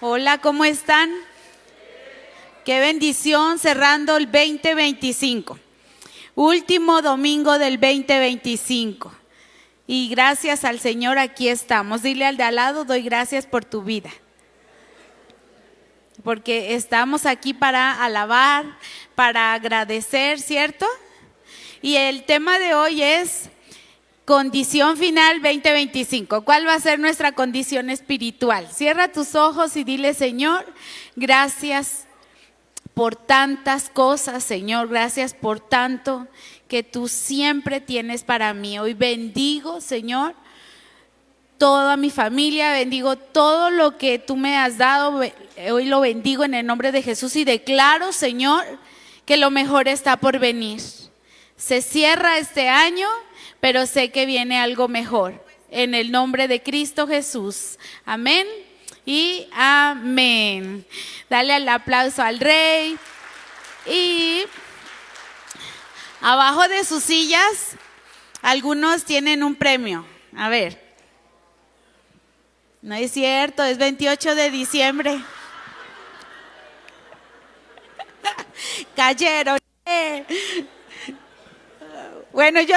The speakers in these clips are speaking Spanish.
Hola, ¿cómo están? Qué bendición cerrando el 2025. Último domingo del 2025. Y gracias al Señor aquí estamos. Dile al de al lado, doy gracias por tu vida. Porque estamos aquí para alabar, para agradecer, ¿cierto? Y el tema de hoy es condición final 2025. ¿Cuál va a ser nuestra condición espiritual? Cierra tus ojos y dile: Señor, gracias por tantas cosas, Señor, gracias por tanto que tú siempre tienes para mí. Hoy bendigo, Señor, toda mi familia, bendigo todo lo que tú me has dado. Hoy lo bendigo en el nombre de Jesús y declaro, Señor, que lo mejor está por venir. Se cierra este año, pero sé que viene algo mejor. En el nombre de Cristo Jesús. Amén y amén. Dale el aplauso al Rey. Y abajo de sus sillas, algunos tienen un premio. A ver. No es cierto, es 28 de diciembre. Cayeron. Bueno, yo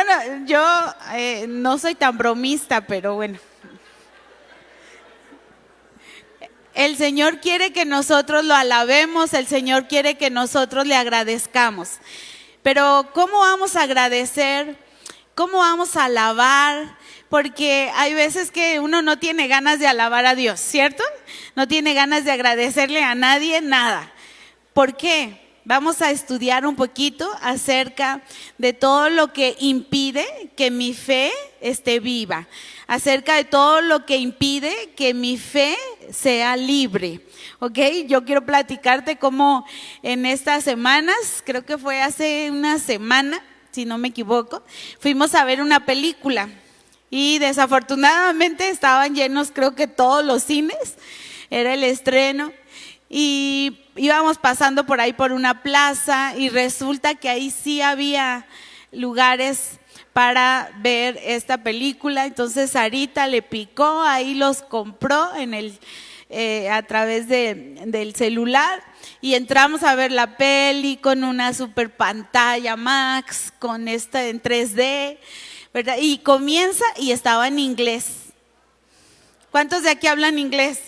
no soy tan bromista, pero bueno. El Señor quiere que nosotros lo alabemos, el Señor quiere que nosotros le agradezcamos. Pero ¿cómo vamos a agradecer? ¿Cómo vamos a alabar? Porque hay veces que uno no tiene ganas de alabar a Dios, ¿cierto? No tiene ganas de agradecerle a nadie nada. ¿Por qué? Vamos a estudiar un poquito acerca de todo lo que impide que mi fe esté viva, acerca de todo lo que impide que mi fe sea libre, ¿ok? Yo quiero platicarte cómo en estas semanas, creo que fue hace una semana, si no me equivoco, fuimos a ver una película y desafortunadamente estaban llenos, creo que todos los cines, era el estreno. Y íbamos pasando por ahí por una plaza y resulta que ahí sí había lugares para ver esta película. Entonces Sarita le picó, ahí los compró a través del celular y entramos a ver la peli con una super pantalla Max, con esta en 3D, ¿verdad? Y comienza y estaba en inglés. ¿Cuántos de aquí hablan inglés?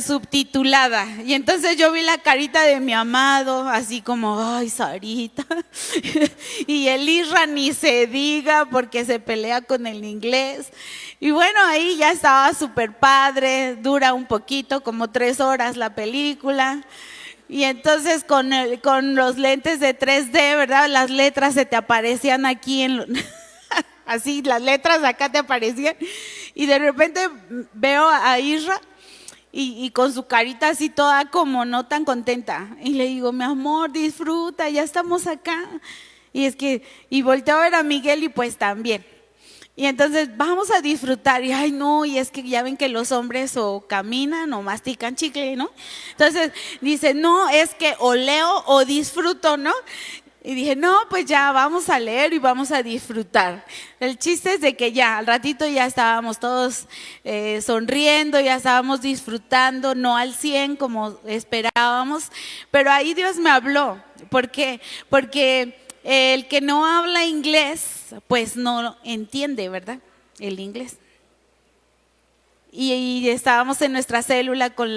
Subtitulada. Y entonces yo vi la carita de mi amado, así como, ay, Sarita. Y el Isra ni se diga porque se pelea con el inglés. Y bueno, ahí ya estaba súper padre, dura un poquito, como 3 horas la película. Y entonces con los lentes de 3D, ¿verdad? Las letras se te aparecían aquí así, las letras acá te aparecían. Y de repente veo a Isra y con su carita así toda como no tan contenta. Y le digo: mi amor, disfruta, ya estamos acá. Y volteo a ver a Miguel y pues también. Y entonces vamos a disfrutar. Y ay no, y es que ya ven que los hombres o caminan o mastican chicle, ¿no? Entonces dice: no, es que o leo o disfruto, ¿no? Y dije: no, pues ya vamos a leer y vamos a disfrutar. El chiste es de que ya al ratito ya estábamos todos sonriendo, ya estábamos disfrutando, no al 100 como esperábamos, pero ahí Dios me habló. ¿Por qué? Porque el que no habla inglés, pues no entiende, ¿verdad? El inglés. Y estábamos en nuestra célula con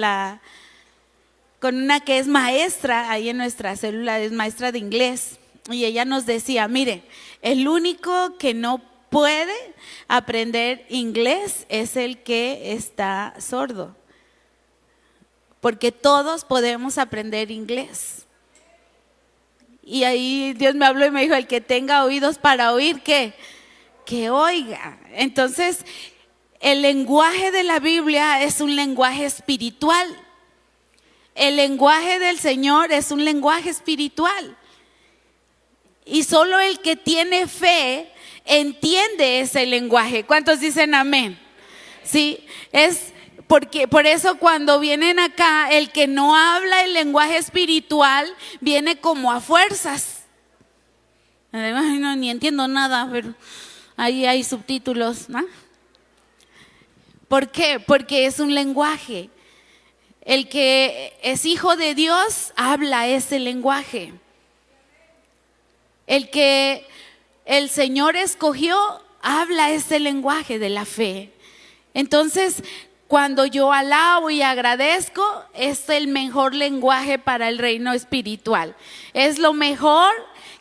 una que es maestra, ahí en nuestra célula es maestra de inglés, y ella nos decía: mire, el único que no puede aprender inglés es el que está sordo, porque todos podemos aprender inglés. Y ahí Dios me habló y me dijo: el que tenga oídos para oír, ¿qué? Que oiga. Entonces, el lenguaje de la Biblia es un lenguaje espiritual. El lenguaje del Señor es un lenguaje espiritual. Y solo el que tiene fe entiende ese lenguaje. ¿Cuántos dicen amén? Sí, es porque por eso cuando vienen acá, el que no habla el lenguaje espiritual viene como a fuerzas. Ay, no, ni entiendo nada, pero ahí hay subtítulos, ¿no? ¿Por qué? Porque es un lenguaje. El que es hijo de Dios habla ese lenguaje. El que el Señor escogió habla ese lenguaje de la fe. Entonces, cuando yo alabo y agradezco, es el mejor lenguaje para el reino espiritual. Es lo mejor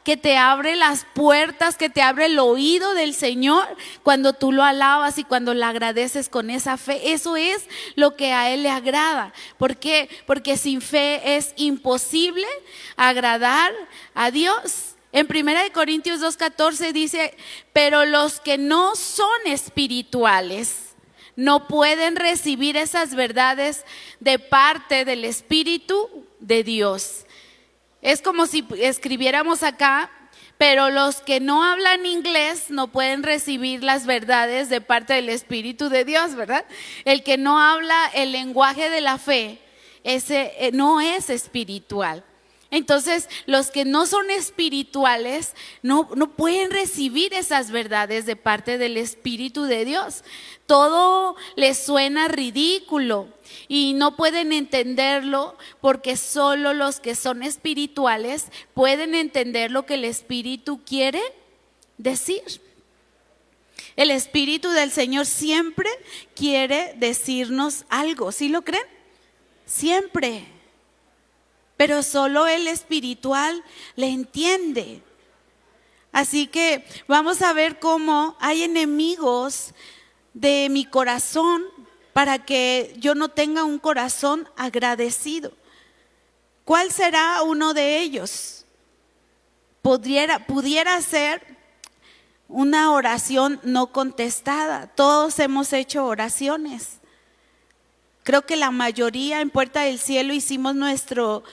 que te abre las puertas, que te abre el oído del Señor cuando tú lo alabas y cuando le agradeces con esa fe. Eso es lo que a Él le agrada. ¿Por qué? Porque sin fe es imposible agradar a Dios. En 1 Corintios 2:14 dice, pero los que no son espirituales no pueden recibir esas verdades de parte del Espíritu de Dios. Es como si escribiéramos acá, pero los que no hablan inglés no pueden recibir las verdades de parte del Espíritu de Dios, ¿verdad? El que no habla el lenguaje de la fe, ese no es espiritual. Entonces, los que no son espirituales no pueden recibir esas verdades de parte del Espíritu de Dios. Todo les suena ridículo y no pueden entenderlo porque solo los que son espirituales pueden entender lo que el Espíritu quiere decir. El Espíritu del Señor siempre quiere decirnos algo, ¿sí lo creen? Siempre. Pero solo el espiritual le entiende. Así que vamos a ver cómo hay enemigos de mi corazón para que yo no tenga un corazón agradecido. ¿Cuál será uno de ellos? Pudiera ser una oración no contestada. Todos hemos hecho oraciones. Creo que la mayoría en Puerta del Cielo hicimos nuestro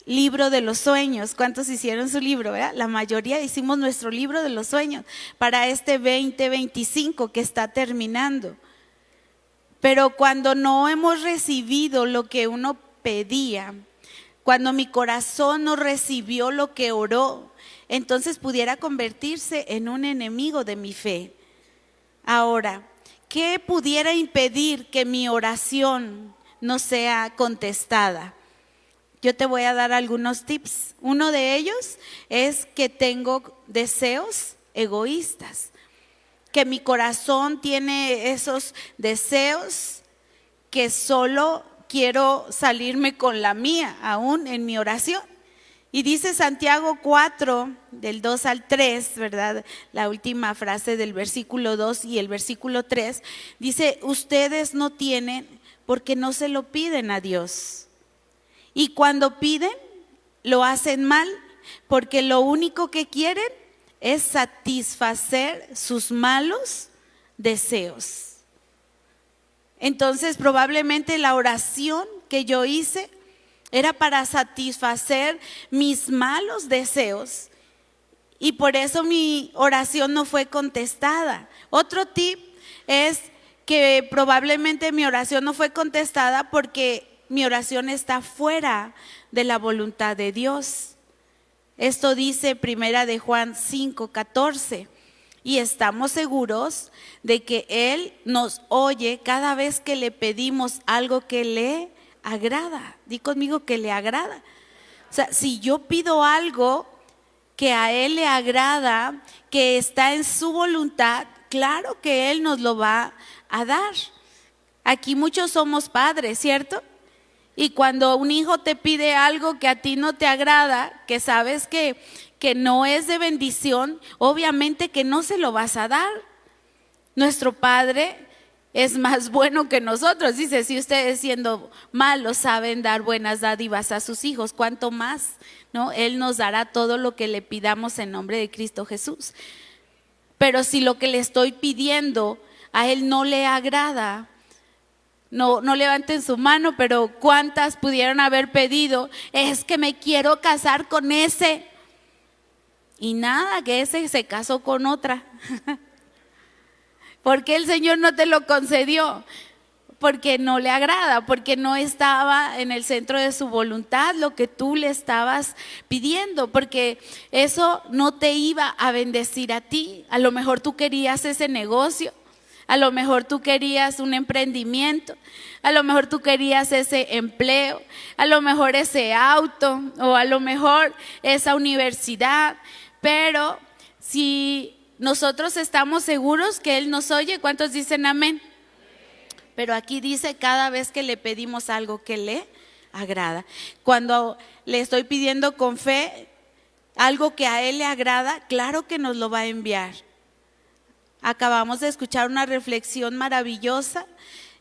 libro de los sueños. ¿Cuántos hicieron su libro? ¿Verdad? La mayoría hicimos nuestro libro de los sueños para este 2025 que está terminando. Pero cuando no hemos recibido lo que uno pedía, cuando mi corazón no recibió lo que oró, entonces pudiera convertirse en un enemigo de mi fe. Ahora, ¿qué pudiera impedir que mi oración no sea contestada? Yo te voy a dar algunos tips. Uno de ellos es que tengo deseos egoístas, que mi corazón tiene esos deseos que solo quiero salirme con la mía, aún en mi oración. Y dice Santiago 4, del 2 al 3, ¿verdad? La última frase del versículo 2 y el versículo 3, dice, ustedes no tienen porque no se lo piden a Dios. Y cuando piden, lo hacen mal, porque lo único que quieren es satisfacer sus malos deseos. Entonces, probablemente la oración que yo hice era para satisfacer mis malos deseos y por eso mi oración no fue contestada. Otro tip es que probablemente mi oración no fue contestada porque mi oración está fuera de la voluntad de Dios. Esto dice 1 de Juan 5:14 y estamos seguros de que Él nos oye cada vez que le pedimos algo que le agrada. Di conmigo que le agrada. O sea, si yo pido algo que a Él le agrada, que está en su voluntad, claro que Él nos lo va a dar. Aquí muchos somos padres, ¿cierto? Y cuando un hijo te pide algo que a ti no te agrada, que sabes que no es de bendición, obviamente que no se lo vas a dar. Nuestro Padre es más bueno que nosotros. Dice, si ustedes siendo malos saben dar buenas dádivas a sus hijos, ¿cuánto más? ¿No? Él nos dará todo lo que le pidamos en nombre de Cristo Jesús. Pero si lo que le estoy pidiendo a Él no le agrada, no levanten su mano, pero ¿cuántas pudieron haber pedido? Es que me quiero casar con ese. Y nada, que ese se casó con otra. ¿Por qué el Señor no te lo concedió? Porque no le agrada, porque no estaba en el centro de su voluntad lo que tú le estabas pidiendo, porque eso no te iba a bendecir a ti. A lo mejor tú querías ese negocio. A lo mejor tú querías un emprendimiento, a lo mejor tú querías ese empleo, a lo mejor ese auto o a lo mejor esa universidad, pero si nosotros estamos seguros que Él nos oye, ¿cuántos dicen amén? Pero aquí dice cada vez que le pedimos algo que le agrada. Cuando le estoy pidiendo con fe algo que a Él le agrada, claro que nos lo va a enviar. Acabamos de escuchar una reflexión maravillosa.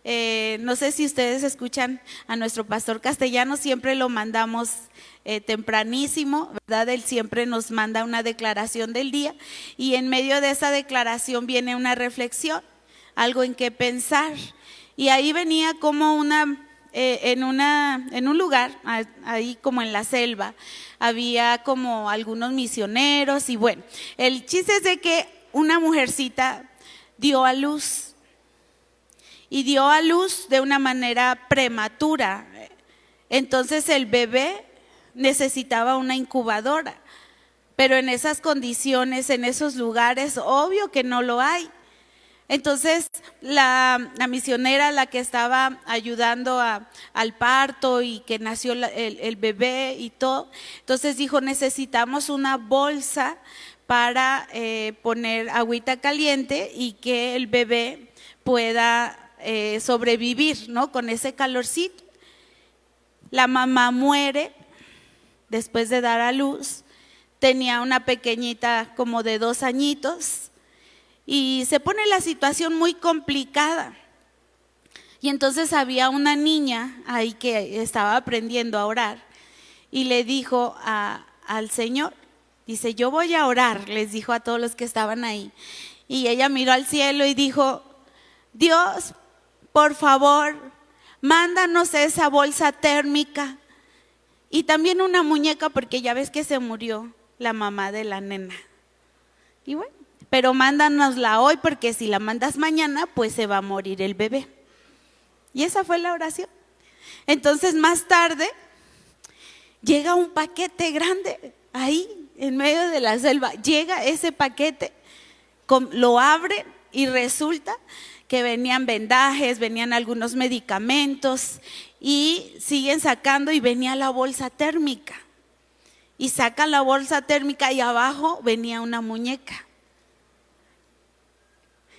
No sé si ustedes escuchan a nuestro pastor Castellano, siempre lo mandamos tempranísimo, ¿verdad? Él siempre nos manda una declaración del día y en medio de esa declaración viene una reflexión, algo en qué pensar. Y ahí venía como en un lugar, ahí como en la selva, había como algunos misioneros y bueno, el chiste es de que una mujercita dio a luz y dio a luz de una manera prematura. Entonces el bebé necesitaba una incubadora, pero en esas condiciones, en esos lugares, obvio que no lo hay. Entonces la misionera, la que estaba ayudando al parto y que nació el bebé y todo, entonces dijo, necesitamos una bolsa para poner agüita caliente y que el bebé pueda sobrevivir, ¿no? Con ese calorcito. La mamá muere después de dar a luz, tenía una pequeñita como de 2 añitos y se pone la situación muy complicada. Y entonces había una niña ahí que estaba aprendiendo a orar y le dijo al Señor, dice, yo voy a orar, les dijo a todos los que estaban ahí. Y ella miró al cielo y dijo, Dios, por favor, mándanos esa bolsa térmica y también una muñeca porque ya ves que se murió la mamá de la nena. Y bueno, pero mándanosla hoy porque si la mandas mañana, pues se va a morir el bebé. Y esa fue la oración. Entonces más tarde llega un paquete grande ahí en medio de la selva, llega ese paquete, lo abren y resulta que venían vendajes, venían algunos medicamentos y siguen sacando y venía la bolsa térmica. Y sacan la bolsa térmica y abajo venía una muñeca.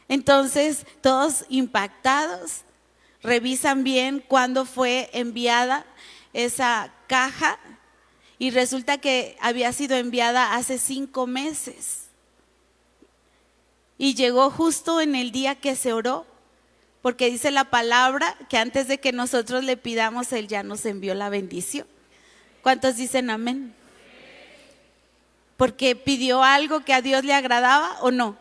Entonces todos impactados, revisan bien cuándo fue enviada esa caja. Y resulta que había sido enviada hace 5 meses. Y llegó justo en el día que se oró, porque dice la palabra que antes de que nosotros le pidamos, Él ya nos envió la bendición. ¿Cuántos dicen amén? Porque pidió algo que a Dios le agradaba o no.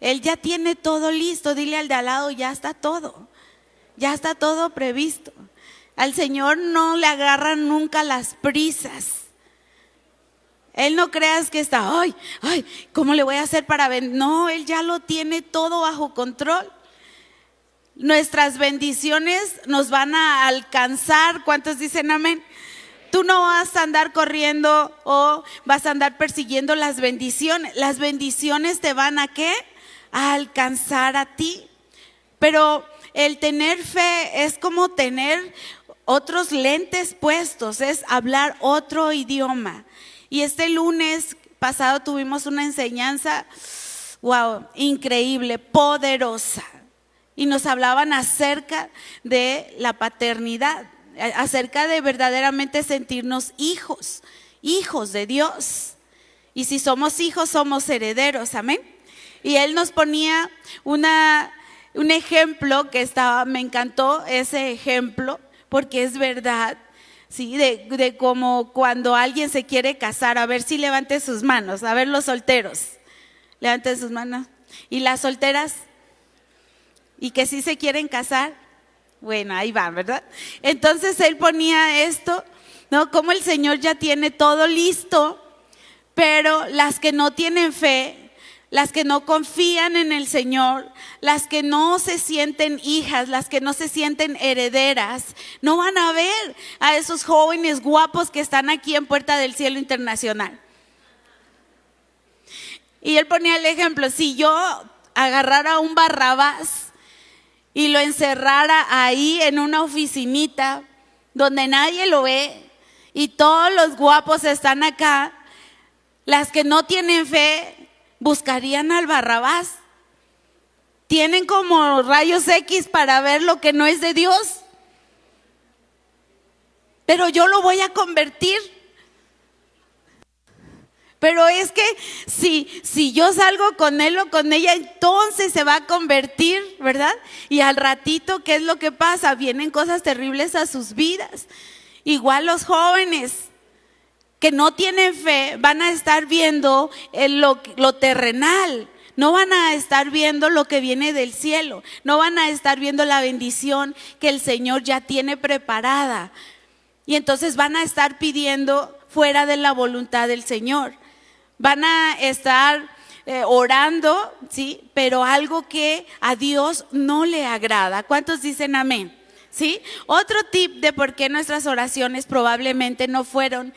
Él ya tiene todo listo, dile al de al lado, ya está todo previsto. Al Señor no le agarran nunca las prisas. Él no creas que está, ay, ¿cómo le voy a hacer para vender? No, Él ya lo tiene todo bajo control. Nuestras bendiciones nos van a alcanzar. ¿Cuántos dicen amén? Tú no vas a andar corriendo o vas a andar persiguiendo las bendiciones. Las bendiciones te van a ¿qué? A alcanzar a ti. Pero el tener fe es como tener otros lentes puestos, es hablar otro idioma. Y este lunes pasado tuvimos una enseñanza, wow, increíble, poderosa. Y nos hablaban acerca de la paternidad, acerca de verdaderamente sentirnos hijos de Dios. Y si somos hijos, somos herederos, amén. Y Él nos ponía un ejemplo que me encantó ese ejemplo, porque es verdad, ¿sí? De como cuando alguien se quiere casar. A ver si levanten sus manos, a ver los solteros, levanten sus manos. Y las solteras, y que sí se quieren casar, bueno, ahí van, ¿verdad? Entonces Él ponía esto, ¿no? Como el Señor ya tiene todo listo, pero las que no tienen fe, las que no confían en el Señor, las que no se sienten hijas, las que no se sienten herederas, no van a ver a esos jóvenes guapos que están aquí en Puerta del Cielo Internacional. Y Él ponía el ejemplo, si yo agarrara a un Barrabás y lo encerrara ahí en una oficinita donde nadie lo ve y todos los guapos están acá, las que no tienen fe buscarían al Barrabás. Tienen como rayos X para ver lo que no es de Dios. Pero yo lo voy a convertir. Pero es que si yo salgo con él o con ella, entonces se va a convertir, ¿verdad? Y al ratito, ¿qué es lo que pasa? Vienen cosas terribles a sus vidas. Igual los jóvenes que no tienen fe van a estar viendo lo terrenal. No van a estar viendo lo que viene del cielo. No van a estar viendo la bendición que el Señor ya tiene preparada. Y entonces van a estar pidiendo fuera de la voluntad del Señor. Van a estar orando, ¿sí? Pero algo que a Dios no le agrada. ¿Cuántos dicen amén? ¿Sí? Otro tip de por qué nuestras oraciones probablemente no fueron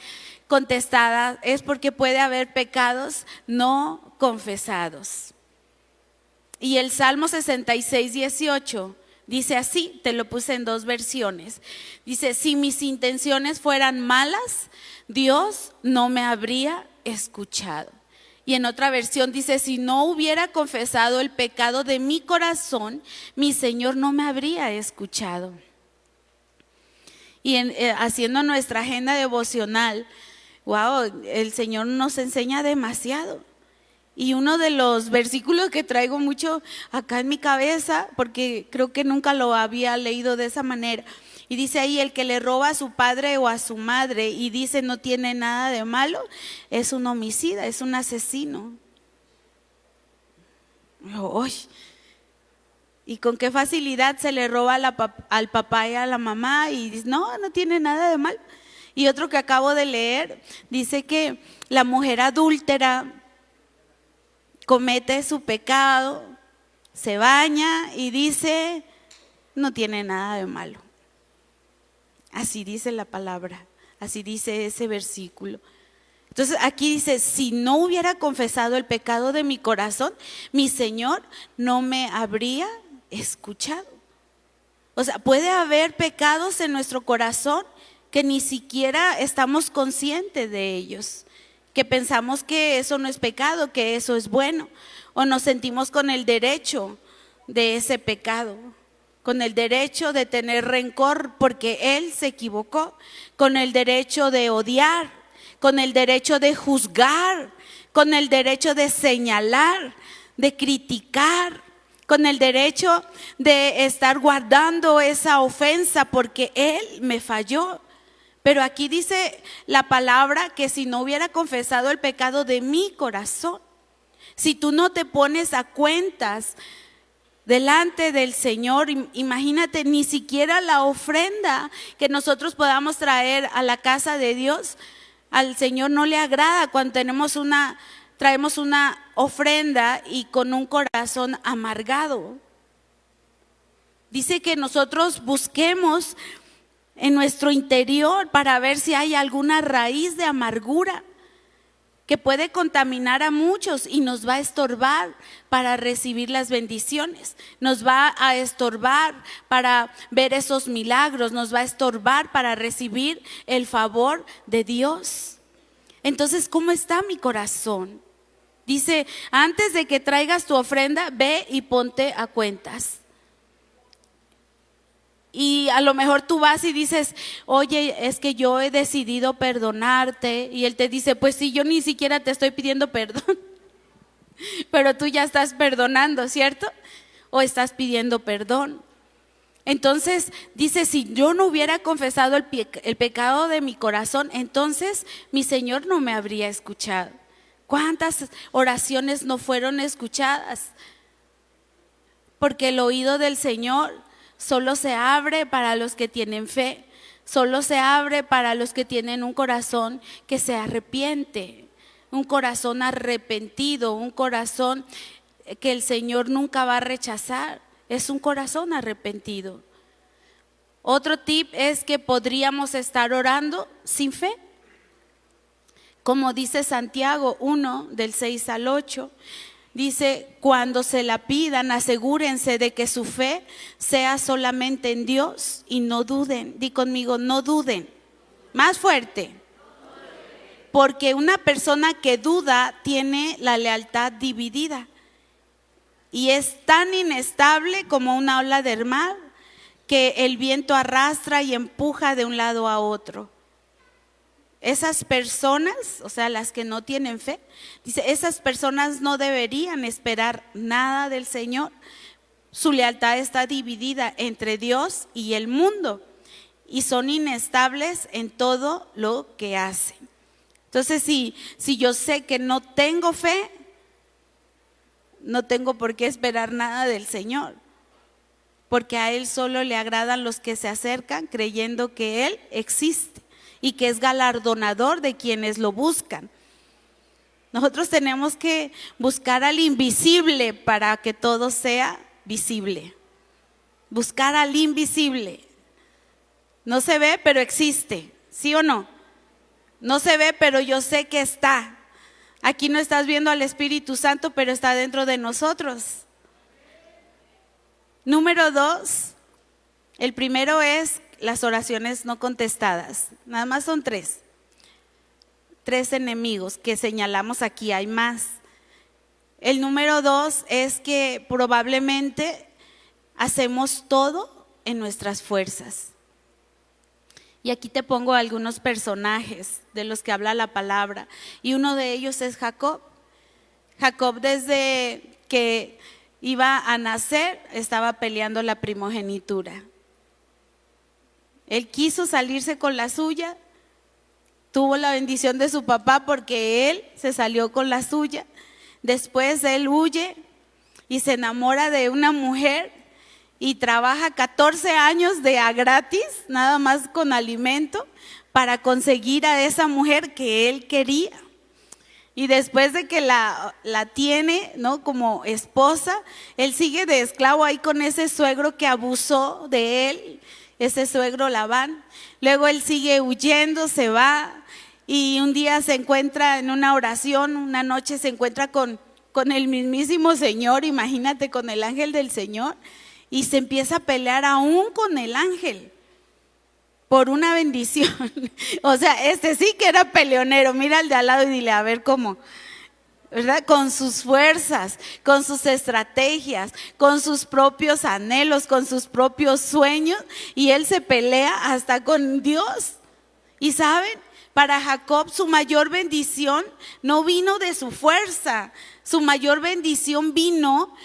contestadas es porque puede haber pecados no confesados. Y el Salmo 66, 18 dice así, te lo puse en 2 versiones. Dice, si mis intenciones fueran malas, Dios no me habría escuchado. Y en otra versión dice, si no hubiera confesado el pecado de mi corazón, mi Señor no me habría escuchado. Y haciendo nuestra agenda devocional, wow, el Señor nos enseña demasiado. Y uno de los versículos que traigo mucho acá en mi cabeza, porque creo que nunca lo había leído de esa manera, y dice ahí, el que le roba a su padre o a su madre y dice no tiene nada de malo, es un homicida, es un asesino. ¡Uy! Y con qué facilidad se le roba al papá y a la mamá y dice, no, no tiene nada de malo. Y otro que acabo de leer, dice que la mujer adúltera comete su pecado, se baña y dice, no tiene nada de malo. Así dice la palabra, así dice ese versículo. Entonces aquí dice, si no hubiera confesado el pecado de mi corazón, mi Señor no me habría escuchado. O sea, puede haber pecados en nuestro corazón que ni siquiera estamos conscientes de ellos, que pensamos que eso no es pecado, que eso es bueno, o nos sentimos con el derecho de ese pecado, con el derecho de tener rencor porque él se equivocó, con el derecho de odiar, con el derecho de juzgar, con el derecho de señalar, de criticar, con el derecho de estar guardando esa ofensa porque él me falló. Pero aquí dice la palabra que si no hubiera confesado el pecado de mi corazón, si tú no te pones a cuentas delante del Señor, imagínate, ni siquiera la ofrenda que nosotros podamos traer a la casa de Dios, al Señor no le agrada cuando traemos una ofrenda y con un corazón amargado. Dice que nosotros busquemos en nuestro interior para ver si hay alguna raíz de amargura que puede contaminar a muchos y nos va a estorbar para recibir las bendiciones, nos va a estorbar para ver esos milagros, nos va a estorbar para recibir el favor de Dios. Entonces, ¿cómo está mi corazón? Dice, antes de que traigas tu ofrenda, ve y ponte a cuentas. Y a lo mejor tú vas y dices, oye, es que yo he decidido perdonarte. Y él te dice, pues sí, yo ni siquiera te estoy pidiendo perdón. Pero tú ya estás perdonando, ¿cierto? O estás pidiendo perdón. Entonces dice, si yo no hubiera confesado el pecado de mi corazón, entonces mi Señor no me habría escuchado. ¿Cuántas oraciones no fueron escuchadas? Porque el oído del Señor solo se abre para los que tienen fe, solo se abre para los que tienen un corazón que se arrepiente, un corazón arrepentido, un corazón que el Señor nunca va a rechazar, es un corazón arrepentido. Otro tip es que podríamos estar orando sin fe, como dice Santiago 1, del 6 al 8. Dice, cuando se la pidan, asegúrense de que su fe sea solamente en Dios y no duden. Di conmigo, no duden. Más fuerte. Porque una persona que duda tiene la lealtad dividida y es tan inestable como una ola del mar que el viento arrastra y empuja de un lado a otro. Esas personas, o sea, las que no tienen fe, dice, esas personas no deberían esperar nada del Señor. Su lealtad está dividida entre Dios y el mundo y son inestables en todo lo que hacen. Entonces, si yo sé que no tengo fe, no tengo por qué esperar nada del Señor, porque a Él solo le agradan los que se acercan creyendo que Él existe y que es galardonador de quienes lo buscan. Nosotros tenemos que buscar al invisible para que todo sea visible. Buscar al invisible. No se ve, pero existe, ¿sí o no? No se ve, pero yo sé que está. Aquí no estás viendo al Espíritu Santo, pero está dentro de nosotros. Número 2, el primero es las oraciones no contestadas. Nada más son 3. 3 enemigos que señalamos aquí, hay más. El número 2 es que probablemente hacemos todo en nuestras fuerzas. Y aquí te pongo algunos personajes de los que habla la palabra. Y uno de ellos es Jacob. Jacob, desde que iba a nacer, estaba peleando la primogenitura. Él quiso salirse con la suya, tuvo la bendición de su papá porque él se salió con la suya. Después él huye y se enamora de una mujer y trabaja 14 años de a gratis, nada más con alimento, para conseguir a esa mujer que él quería. Y después de que la tiene, ¿no?, como esposa, él sigue de esclavo ahí con ese suegro que abusó de él, ese suegro Labán. Luego él sigue huyendo, se va y un día se encuentra en una oración, una noche se encuentra con el mismísimo Señor, imagínate, con el ángel del Señor, y se empieza a pelear aún con el ángel por una bendición. O sea, este sí que era peleonero. Mira al de al lado y dile, a ver cómo, ¿verdad? Con sus fuerzas, con sus estrategias, con sus propios anhelos, con sus propios sueños, y él se pelea hasta con Dios. Y saben, para Jacob su mayor bendición no vino de su fuerza, su mayor bendición vino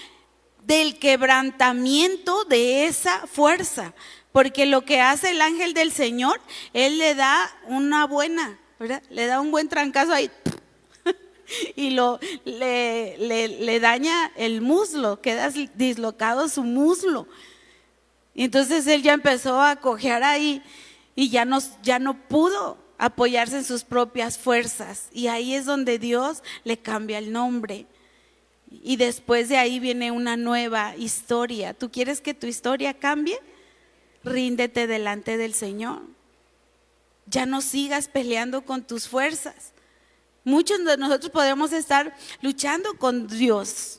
del quebrantamiento de esa fuerza. Porque lo que hace el ángel del Señor, él le da una buena, ¿verdad? Le da un buen trancazo ahí y le daña el muslo, queda dislocado su muslo. Y entonces él ya empezó a cojear ahí y ya no pudo apoyarse en sus propias fuerzas. Y ahí es donde Dios le cambia el nombre. Y después de ahí viene una nueva historia. ¿Tú quieres que tu historia cambie? Ríndete delante del Señor. Ya no sigas peleando con tus fuerzas. Muchos de nosotros podemos estar luchando con Dios.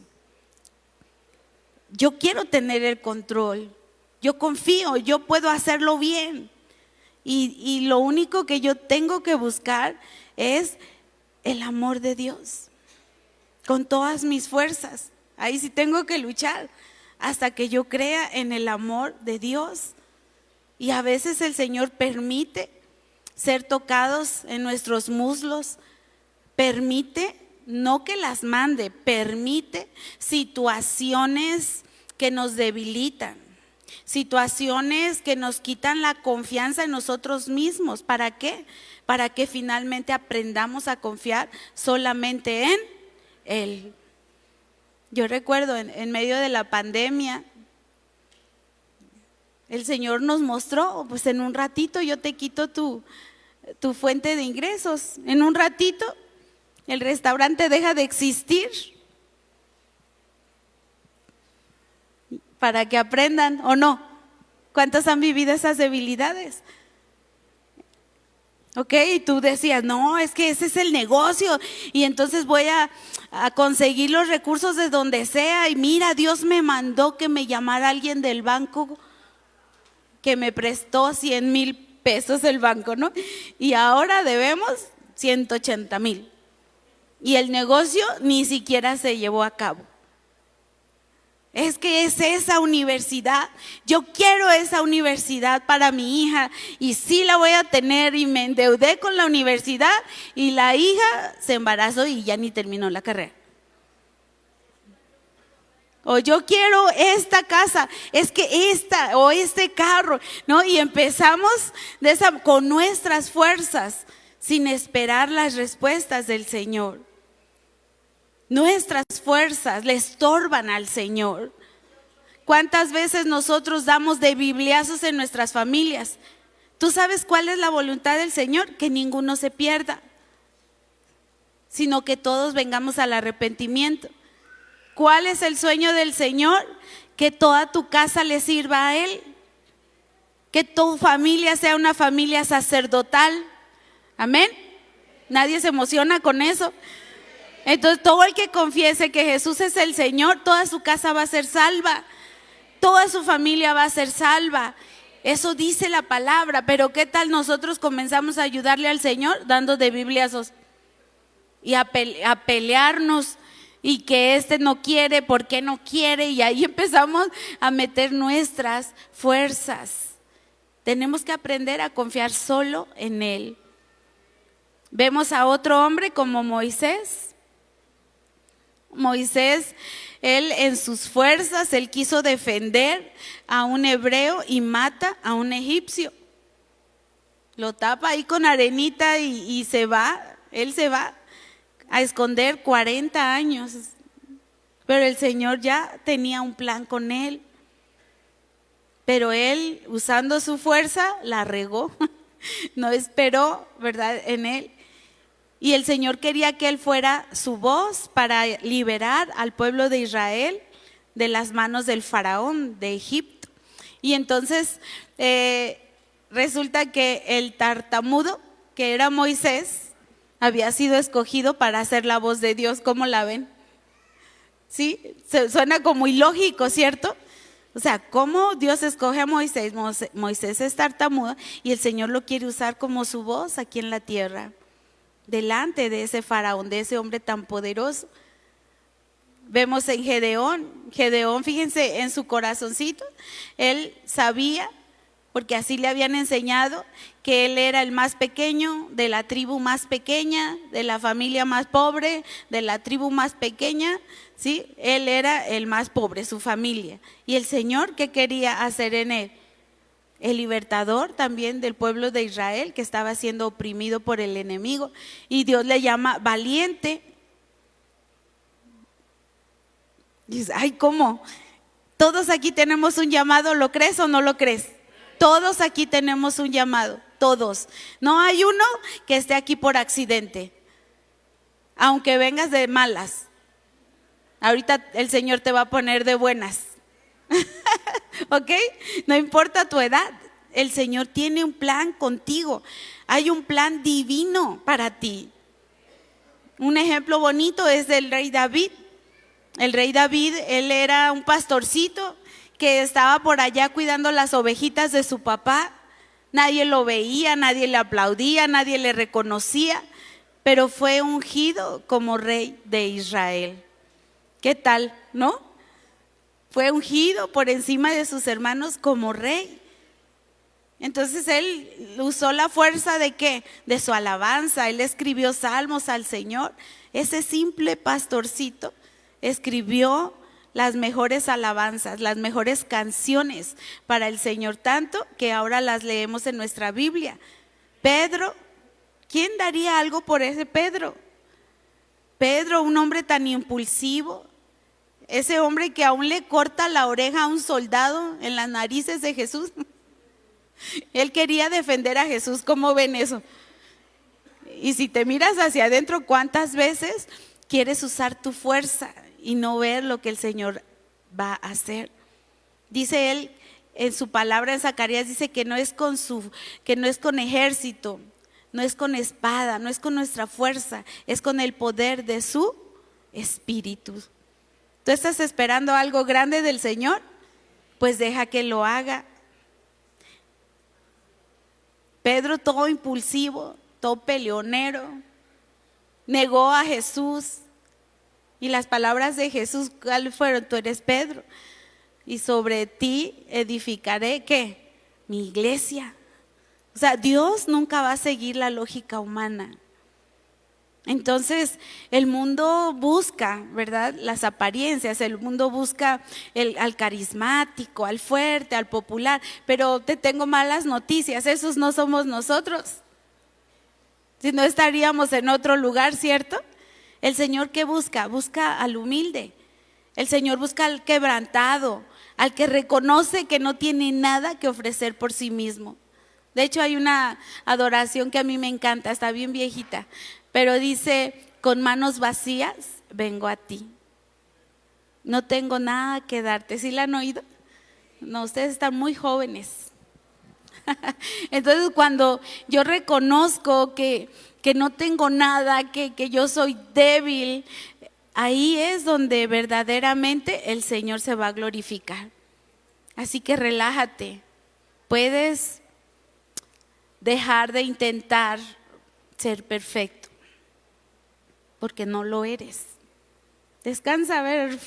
Yo quiero tener el control. Yo confío, yo puedo hacerlo bien. Y lo único que yo tengo que buscar es el amor de Dios. Con todas mis fuerzas. Ahí sí tengo que luchar hasta que yo crea en el amor de Dios. Y a veces el Señor permite ser tocados en nuestros muslos, permite, no que las mande, permite situaciones que nos debilitan, situaciones que nos quitan la confianza en nosotros mismos. ¿Para qué? Para que finalmente aprendamos a confiar solamente en Él. Yo recuerdo en medio de la pandemia, el Señor nos mostró, pues en un ratito yo te quito tu fuente de ingresos. En un ratito el restaurante deja de existir. Para que aprendan, ¿o no? ¿Cuántos han vivido esas debilidades? ¿Ok? Y tú decías, no, es que ese es el negocio y entonces voy a conseguir los recursos de donde sea. Y mira, Dios me mandó que me llamara alguien del banco que me prestó 100,000 pesos el banco, ¿no? Y ahora debemos 180,000. Y el negocio ni siquiera se llevó a cabo. Es que es esa universidad, yo quiero esa universidad para mi hija y sí la voy a tener, y me endeudé con la universidad y la hija se embarazó y ya ni terminó la carrera. O yo quiero esta casa, es que esta o este carro, ¿no? Y empezamos con nuestras fuerzas sin esperar las respuestas del Señor. Nuestras fuerzas le estorban al Señor. ¿Cuántas veces nosotros damos de bibliazos en nuestras familias? ¿Tú sabes cuál es la voluntad del Señor? Que ninguno se pierda, sino que todos vengamos al arrepentimiento. ¿Cuál es el sueño del Señor? Que toda tu casa le sirva a Él. Que tu familia sea una familia sacerdotal. Amén. Nadie se emociona con eso. Entonces todo el que confiese que Jesús es el Señor, toda su casa va a ser salva, toda su familia va a ser salva. Eso dice la palabra. Pero ¿qué tal nosotros comenzamos a ayudarle al Señor dando de bibliazos y a pelearnos? Y que este no quiere, ¿por qué no quiere? Y ahí empezamos a meter nuestras fuerzas. Tenemos que aprender a confiar solo en Él. Vemos a otro hombre como Moisés. Moisés, él en sus fuerzas, él quiso defender a un hebreo y mata a un egipcio. Lo tapa ahí con arenita y se va, él se va a esconder 40 años. Pero el Señor ya tenía un plan con él. Pero él, usando su fuerza, la regó. No esperó, ¿verdad?, en él. Y el Señor quería que él fuera su voz para liberar al pueblo de Israel de las manos del faraón de Egipto. Y entonces resulta que el tartamudo, que era Moisés, había sido escogido para hacer la voz de Dios. ¿Cómo la ven? ¿Sí? Suena como ilógico, ¿cierto? O sea, ¿cómo Dios escoge a Moisés? Moisés es tartamudo y el Señor lo quiere usar como su voz aquí en la tierra, delante de ese faraón, de ese hombre tan poderoso. Vemos en Gedeón, fíjense en su corazoncito, él sabía, porque así le habían enseñado, que él era el más pequeño, de la tribu más pequeña, de la familia más pobre, de la tribu más pequeña, ¿sí? Él era el más pobre, su familia. Y el Señor, ¿qué quería hacer en él? El libertador también del pueblo de Israel, que estaba siendo oprimido por el enemigo. Y Dios le llama valiente. Y dice, ay, ¿cómo? Todos aquí tenemos un llamado, ¿lo crees o no lo crees? Todos aquí tenemos un llamado, todos. No hay uno que esté aquí por accidente, aunque vengas de malas. Ahorita el Señor te va a poner de buenas. ¿Ok? No importa tu edad, el Señor tiene un plan contigo. Hay un plan divino para ti. Un ejemplo bonito es del rey David. El rey David, él era un pastorcito que estaba por allá cuidando las ovejitas de su papá. Nadie lo veía, nadie le aplaudía, nadie le reconocía, pero fue ungido como rey de Israel. ¿Qué tal, no? Fue ungido por encima de sus hermanos como rey. Entonces él usó la fuerza ¿de qué? De su alabanza. Él escribió salmos al Señor. Ese simple pastorcito escribió las mejores alabanzas, las mejores canciones para el Señor, tanto que ahora las leemos en nuestra Biblia. Pedro, ¿quién daría algo por ese Pedro? Pedro, un hombre tan impulsivo, ese hombre que aún le corta la oreja a un soldado en las narices de Jesús. Él quería defender a Jesús. ¿Cómo ven eso? Y si te miras hacia adentro, ¿cuántas veces quieres usar tu fuerza y no ver lo que el Señor va a hacer? Dice él en su palabra en Zacarías, dice que no es con ejército, No es con espada, no es con nuestra fuerza, es con el poder de su Espíritu. ¿Tú estás esperando algo grande del Señor? Pues deja que lo haga. Pedro, todo impulsivo, todo peleonero, negó a Jesús. Y las palabras de Jesús, ¿cuáles fueron? Tú eres Pedro, y sobre ti edificaré, ¿qué? Mi iglesia. O sea, Dios nunca va a seguir la lógica humana. Entonces, el mundo busca, ¿verdad?, las apariencias, el mundo busca al carismático, al fuerte, al popular, pero te tengo malas noticias, esos no somos nosotros. Si no estaríamos en otro lugar, ¿cierto? El Señor, ¿qué busca? Busca al humilde. El Señor busca al quebrantado, al que reconoce que no tiene nada que ofrecer por sí mismo. De hecho, hay una adoración que a mí me encanta, está bien viejita, pero dice: con manos vacías vengo a ti. No tengo nada que darte. ¿Sí la han oído? No, ustedes están muy jóvenes. Entonces, cuando yo reconozco que no tengo nada, que yo soy débil, ahí es donde verdaderamente el Señor se va a glorificar. Así que relájate. Puedes dejar de intentar ser perfecto, porque no lo eres. Descansa, a ver,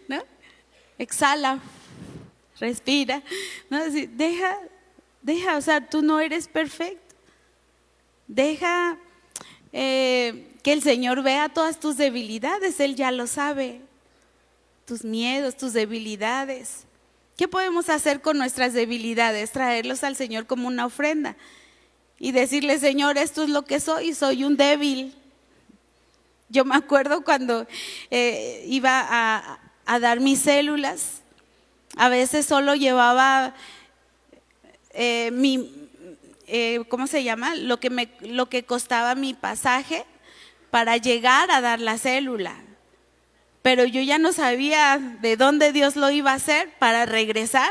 ¿no? Exhala, respira, ¿no? Deja, o sea, tú no eres perfecto. Deja que el Señor vea todas tus debilidades. Él ya lo sabe, tus miedos, tus debilidades. ¿Qué podemos hacer con nuestras debilidades? Traerlos al Señor como una ofrenda y decirle: Señor, esto es lo que soy un débil. Yo me acuerdo cuando iba a dar mis células, a veces solo llevaba ¿cómo se llama? Lo que costaba mi pasaje para llegar a dar la célula. Pero yo ya no sabía de dónde Dios lo iba a hacer para regresar.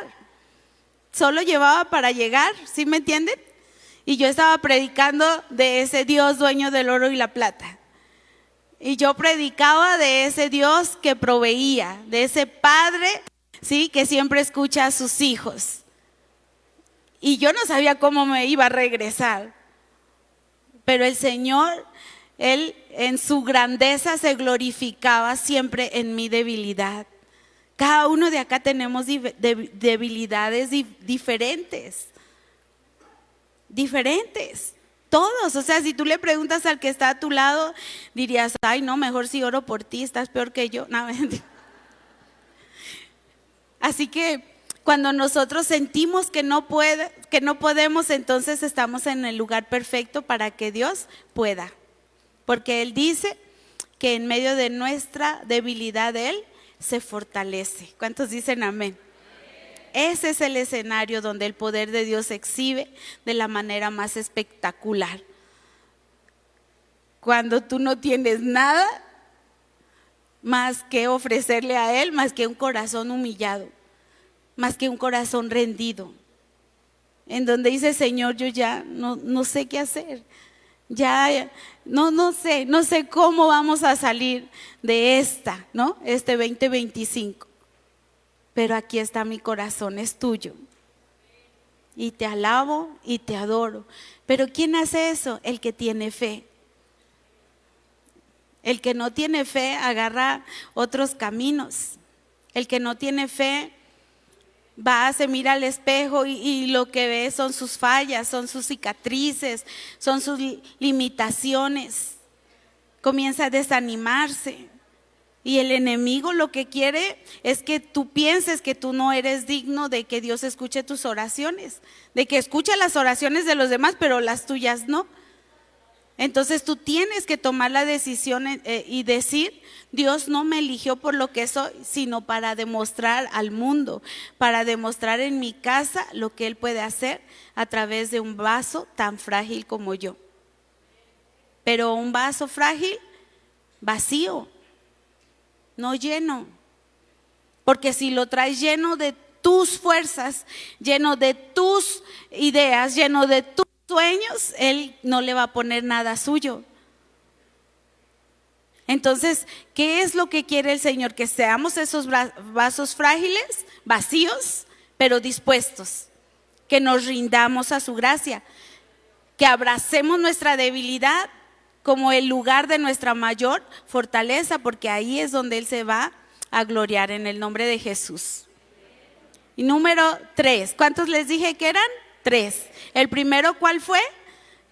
Solo llevaba para llegar, ¿sí me entienden? Y yo estaba predicando de ese Dios dueño del oro y la plata. Y yo predicaba de ese Dios que proveía, de ese Padre, ¿sí?, que siempre escucha a sus hijos. Y yo no sabía cómo me iba a regresar. Pero el Señor, Él en su grandeza se glorificaba siempre en mi debilidad. Cada uno de acá tenemos debilidades diferentes. Todos, o sea, si tú le preguntas al que está a tu lado, dirías: ay, no, mejor si oro por ti, estás peor que yo. No, así que cuando nosotros sentimos que no podemos, entonces estamos en el lugar perfecto para que Dios pueda. Porque Él dice que en medio de nuestra debilidad Él se fortalece. ¿Cuántos dicen amén? Ese es el escenario donde el poder de Dios se exhibe de la manera más espectacular. Cuando tú no tienes nada más que ofrecerle a Él, más que un corazón humillado, más que un corazón rendido, en donde dice: Señor, yo ya no sé qué hacer. Ya no sé cómo vamos a salir de esta, ¿no? Este 2025. Pero aquí está mi corazón, es tuyo. Y te alabo y te adoro. Pero ¿quién hace eso? El que tiene fe. El que no tiene fe agarra otros caminos. El que no tiene fe se mira al espejo y lo que ve son sus fallas, son sus cicatrices, son sus limitaciones. Comienza a desanimarse. Y el enemigo lo que quiere es que tú pienses que tú no eres digno de que Dios escuche tus oraciones, de que escuche las oraciones de los demás, pero las tuyas no. Entonces tú tienes que tomar la decisión y decir: Dios no me eligió por lo que soy, sino para demostrar al mundo, para demostrar en mi casa lo que Él puede hacer a través de un vaso tan frágil como yo. Pero un vaso frágil, vacío, no lleno. Porque si lo traes lleno de tus fuerzas, lleno de tus ideas, lleno de tus sueños, Él no le va a poner nada suyo. Entonces, ¿qué es lo que quiere el Señor? Que seamos esos vasos frágiles, vacíos, pero dispuestos. Que nos rindamos a su gracia. Que abracemos nuestra debilidad como el lugar de nuestra mayor fortaleza, porque ahí es donde Él se va a gloriar, en el nombre de Jesús. Y número 3, ¿cuántos les dije que eran? 3. El primero, ¿cuál fue?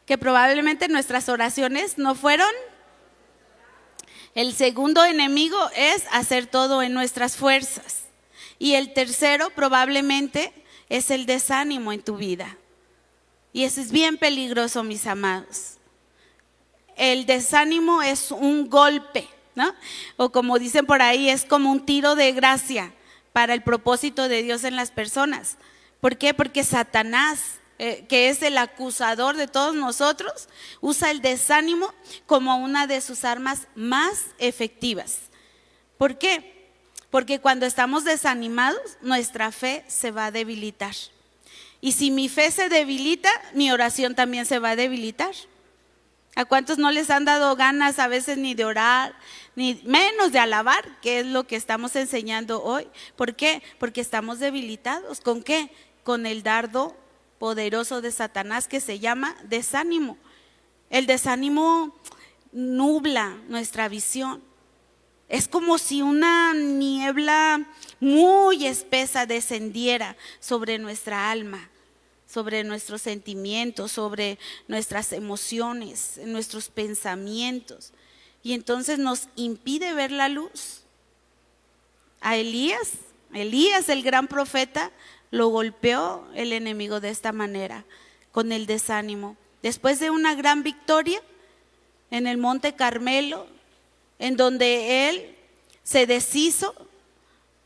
Que probablemente nuestras oraciones no fueron. El segundo enemigo es hacer todo en nuestras fuerzas. Y el tercero probablemente es el desánimo en tu vida. Y eso es bien peligroso, mis amados. El desánimo es un golpe, ¿no? O como dicen por ahí, es como un tiro de gracia para el propósito de Dios en las personas. ¿Por qué? Porque Satanás, que es el acusador de todos nosotros, usa el desánimo como una de sus armas más efectivas. ¿Por qué? Porque cuando estamos desanimados, nuestra fe se va a debilitar. Y si mi fe se debilita, mi oración también se va a debilitar. ¿A cuántos no les han dado ganas a veces ni de orar, ni menos de alabar, que es lo que estamos enseñando hoy? ¿Por qué? Porque estamos debilitados. ¿Con qué? Con el dardo poderoso de Satanás que se llama desánimo. El desánimo nubla nuestra visión. Es como si una niebla muy espesa descendiera sobre nuestra alma, sobre nuestros sentimientos, sobre nuestras emociones, nuestros pensamientos. Y entonces nos impide ver la luz. A Elías, el gran profeta, lo golpeó el enemigo de esta manera, con el desánimo. Después de una gran victoria en el Monte Carmelo, en donde él se deshizo,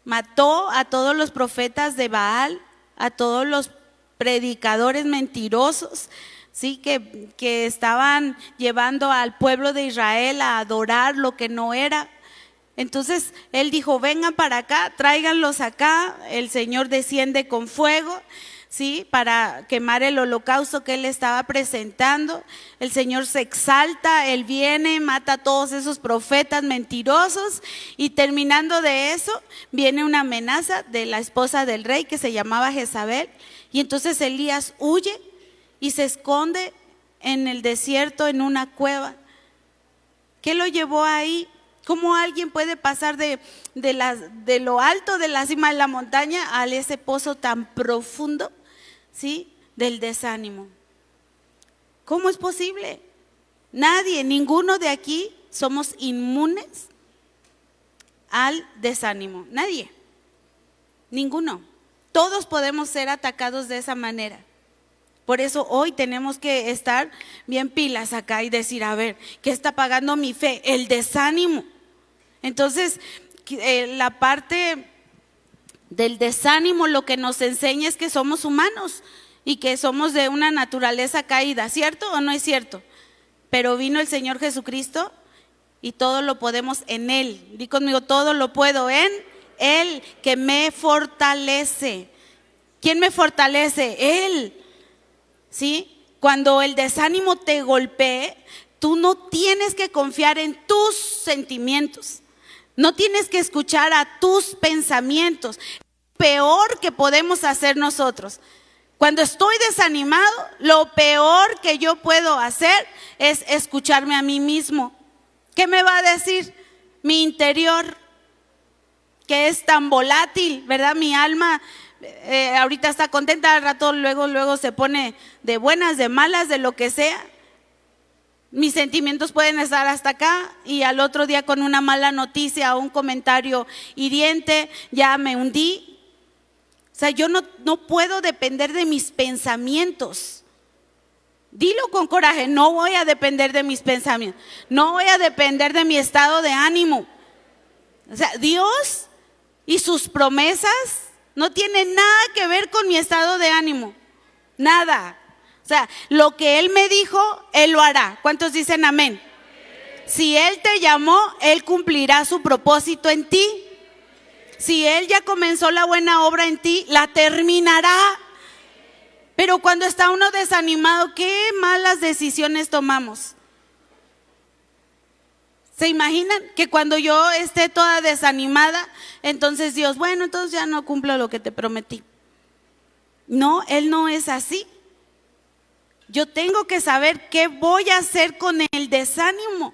mató a todos los profetas de Baal, a todos los predicadores mentirosos, ¿sí? que estaban llevando al pueblo de Israel a adorar lo que no era. Entonces él dijo: vengan para acá, tráiganlos acá. El Señor desciende con fuego, ¿sí? Para quemar el holocausto que él estaba presentando. El Señor se exalta, él viene, mata a todos esos profetas mentirosos, y terminando de eso viene una amenaza de la esposa del rey que se llamaba Jezabel. Y entonces Elías huye y se esconde en el desierto, en una cueva. ¿Qué lo llevó ahí? ¿Cómo alguien puede pasar de lo alto de la cima de la montaña a ese pozo tan profundo, ¿sí? Del desánimo? ¿Cómo es posible? Nadie, ninguno de aquí somos inmunes al desánimo. Nadie, ninguno. Todos podemos ser atacados de esa manera. Por eso hoy tenemos que estar bien pilas acá y decir: a ver, ¿qué está pagando mi fe? El desánimo. Entonces, la parte del desánimo lo que nos enseña es que somos humanos y que somos de una naturaleza caída, ¿cierto o no es cierto? Pero vino el Señor Jesucristo y todo lo podemos en Él. Di conmigo: todo lo puedo en Él, que me fortalece. ¿Quién me fortalece? Él. ¿Sí? Cuando el desánimo te golpee, tú no tienes que confiar en tus sentimientos. No tienes que escuchar a tus pensamientos. Peor que podemos hacer nosotros. Cuando estoy desanimado, lo peor que yo puedo hacer es escucharme a mí mismo. ¿Qué me va a decir mi interior? Que es tan volátil, ¿verdad? Mi alma ahorita está contenta, al rato luego se pone de buenas, de malas, de lo que sea. Mis sentimientos pueden estar hasta acá y al otro día con una mala noticia o un comentario hiriente ya me hundí. O sea, yo no puedo depender de mis pensamientos. Dilo con coraje: no voy a depender de mis pensamientos, no voy a depender de mi estado de ánimo. O sea, Dios y sus promesas no tienen nada que ver con mi estado de ánimo, nada. O sea, lo que Él me dijo, Él lo hará. ¿Cuántos dicen amén? Si Él te llamó, Él cumplirá su propósito en ti. Si Él ya comenzó la buena obra en ti, la terminará. Pero cuando está uno desanimado, ¿qué malas decisiones tomamos? ¿Se imaginan que cuando yo esté toda desanimada, entonces Dios, bueno, entonces ya no cumplo lo que te prometí? No, Él no es así. Yo tengo que saber qué voy a hacer con el desánimo.